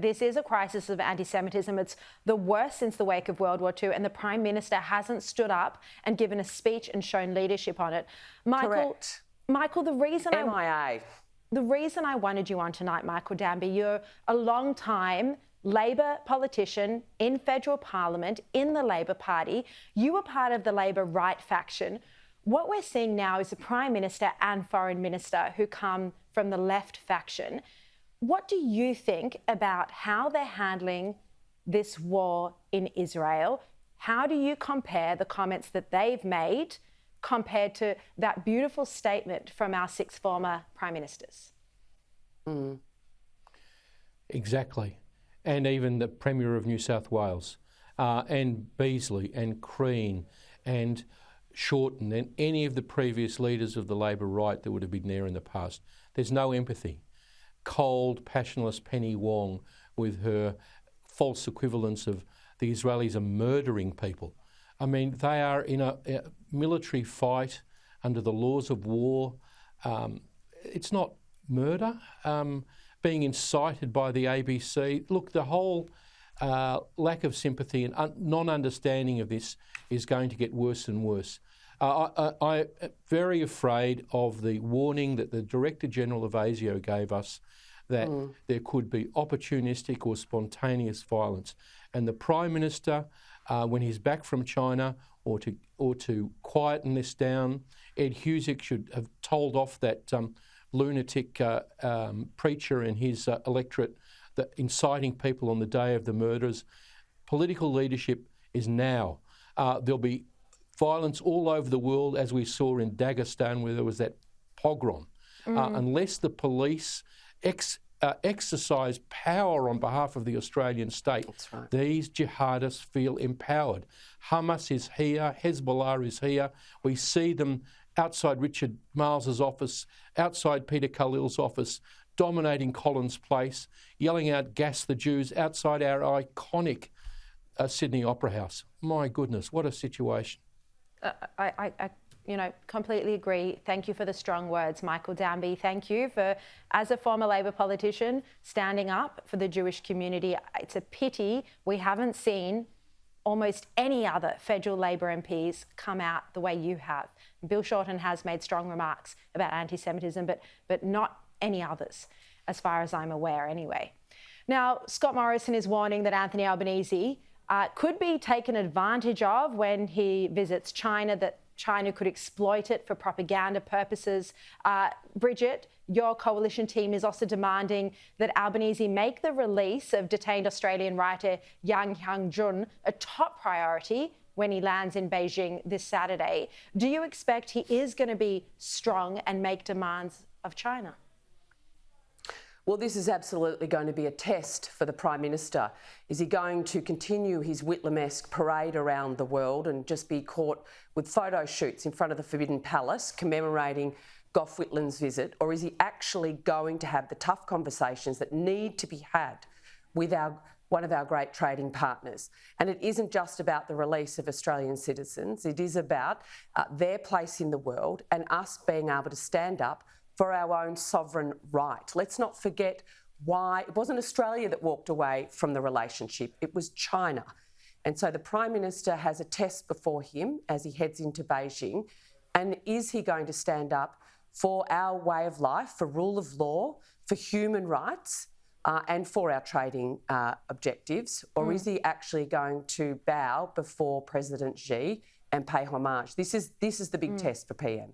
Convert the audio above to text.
This is a crisis of anti-Semitism. It's the worst since the wake of World War II, and the Prime Minister hasn't stood up and given a speech and shown leadership on it. Correct. Michael, the reason MIA. I wanted you on tonight, Michael Danby, you're a long-time Labor politician in federal parliament, in the Labor Party. You were part of the Labor right faction. What we're seeing now is the Prime Minister and Foreign Minister who come from the left faction. What do you think about how they're handling this war in Israel? How do you compare the comments that they've made compared to that beautiful statement from our 6 former Prime Ministers? Exactly. And even the Premier of New South Wales, and Beazley and Crean and Shorten and any of the previous leaders of the Labor right that would have been there in the past. There's no empathy. Cold, passionless Penny Wong with her false equivalence of the Israelis are murdering people. I mean, they are in a military fight under the laws of war. It's not murder. Being incited by the ABC. Look, the whole lack of sympathy and non-understanding of this is going to get worse and worse. I'm very afraid of the warning that the Director General of ASIO gave us that there could be opportunistic or spontaneous violence. And the Prime Minister, when he's back from China, or to quieten this down, Ed Husic should have told off that lunatic preacher and his electorate that inciting people on the day of the murders. Political leadership is now. There'll be violence all over the world, as we saw in Dagestan where there was that pogrom. Unless the police exercise power on behalf of the Australian state, these jihadists feel empowered. Hamas is here, Hezbollah is here. We see them outside Richard Marles's office, outside Peter Khalil's office, dominating Collins Place, yelling out "Gas the Jews" outside our iconic Sydney Opera House. My goodness, what a situation. I completely agree. Thank you for the strong words, Michael Danby. Thank you for, as a former Labor politician, standing up for the Jewish community. It's a pity we haven't seen almost any other federal Labor MPs come out the way you have. Bill Shorten has made strong remarks about anti-Semitism, but not any others, as far as I'm aware anyway. Now, Scott Morrison is warning that Anthony Albanese could be taken advantage of when he visits China, that China could exploit it for propaganda purposes. Bridget, your coalition team is also demanding that Albanese make the release of detained Australian writer Yang Hyung-jun a top priority when he lands in Beijing this Saturday. Do you expect he is going to be strong and make demands of China? Well, this is absolutely going to be a test for the Prime Minister. Is he going to continue his Whitlam-esque parade around the world and just be caught with photo shoots in front of the Forbidden Palace commemorating Gough Whitlam's visit, or is he actually going to have the tough conversations that need to be had with one of our great trading partners? And it isn't just about the release of Australian citizens, it is about their place in the world and us being able to stand up for our own sovereign right. Let's not forget why it wasn't Australia that walked away from the relationship, it was China. And so the Prime Minister has a test before him as he heads into Beijing. And is he going to stand up for our way of life, for rule of law, for human rights, and for our trading objectives? Or is he actually going to bow before President Xi and pay homage? This is the big test for PM.